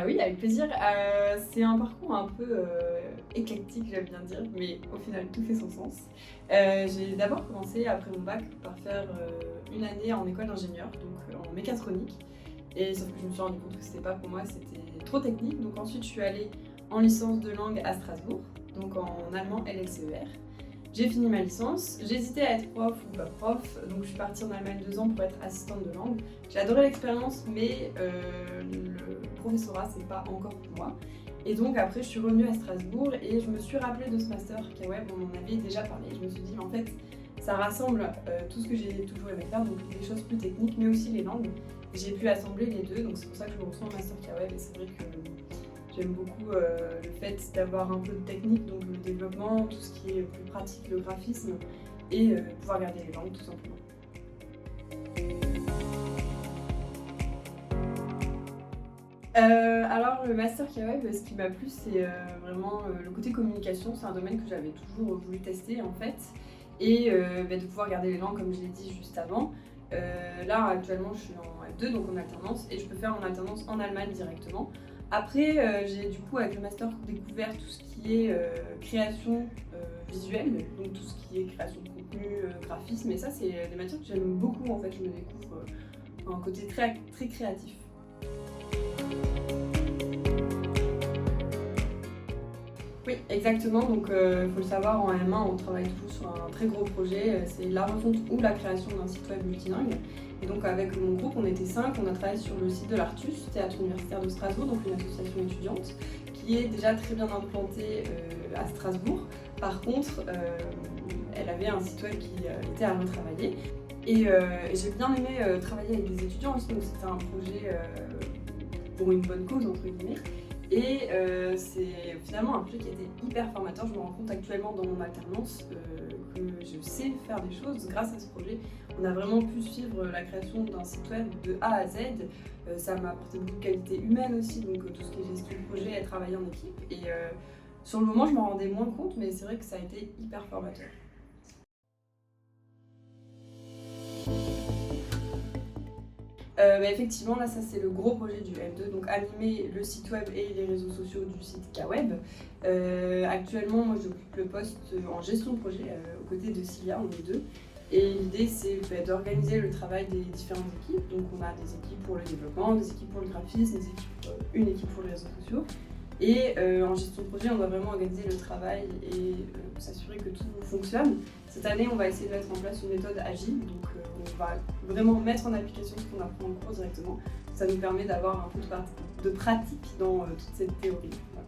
Oui, avec plaisir. C'est un parcours un peu éclectique, j'aime bien dire, mais au final, tout fait son sens. J'ai d'abord commencé, après mon bac, par faire une année en école d'ingénieur, donc en mécatronique. Et sauf que je me suis rendu compte que c'était pas pour moi, c'était trop technique. Donc ensuite, je suis allée en licence de langue à Strasbourg, donc en allemand LLCER. J'ai fini ma licence, j'hésitais à être prof ou pas prof, donc je suis partie en Allemagne 2 ans pour être assistante de langue. J'ai adoré l'expérience, mais le professorat, c'est pas encore pour moi. Et donc après, je suis revenue à Strasbourg et je me suis rappelée de ce master K-Web, on en avait déjà parlé. Je me suis dit, mais en fait, ça rassemble tout ce que j'ai toujours aimé faire, donc des choses plus techniques, mais aussi les langues. J'ai pu assembler les deux, donc c'est pour ça que je me retrouve en master K-Web et c'est vrai que j'aime beaucoup le fait d'avoir un peu de technique, donc le développement, tout ce qui est plus pratique, le graphisme, et pouvoir garder les langues tout simplement. Alors le master K-Web, ce qui m'a plu, c'est vraiment le côté communication. C'est un domaine que j'avais toujours voulu tester en fait, et de pouvoir garder les langues comme je l'ai dit juste avant. Là actuellement je suis en F2, donc en alternance, et je peux faire mon alternance en Allemagne directement. Après j'ai du coup avec le master découvert tout ce qui est création visuelle, donc tout ce qui est création de contenu, graphisme, et ça c'est des matières que j'aime beaucoup en fait. Je me découvre un côté très, très créatif. Oui, exactement. Donc, faut le savoir, en M1, on travaille toujours sur un très gros projet. C'est la refonte ou la création d'un site web multilingue. Et donc, avec mon groupe, on était 5. On a travaillé sur le site de l'Artus, Théâtre universitaire de Strasbourg, donc une association étudiante, qui est déjà très bien implantée à Strasbourg. Par contre, elle avait un site web qui était à retravailler. Et j'ai bien aimé travailler avec des étudiants aussi. Donc, c'était un projet pour une bonne cause, entre guillemets. Et c'est finalement un projet qui a été hyper formateur. Je me rends compte actuellement dans mon alternance que je sais faire des choses grâce à ce projet. On a vraiment pu suivre la création d'un site web de A à Z. Ça m'a apporté beaucoup de qualité humaine aussi, donc tout ce qui est gestion de projet et travailler en équipe. Et sur le moment, je m'en rendais moins compte, mais c'est vrai que ça a été hyper formateur. Effectivement, là, ça c'est le gros projet du F2, donc animer le site web et les réseaux sociaux du site K-Web. Actuellement, moi j'occupe le poste en gestion de projet aux côtés de Cilia, on est deux. Et l'idée c'est d'organiser le travail des différentes équipes. Donc on a des équipes pour le développement, des équipes pour le graphisme, une équipe pour les réseaux sociaux. Et en gestion de projet, on doit vraiment organiser le travail et s'assurer que tout fonctionne. Cette année, on va essayer de mettre en place une méthode agile, donc on va vraiment mettre en application ce qu'on apprend en cours directement. Ça nous permet d'avoir un peu de pratique dans toute cette théorie. Voilà.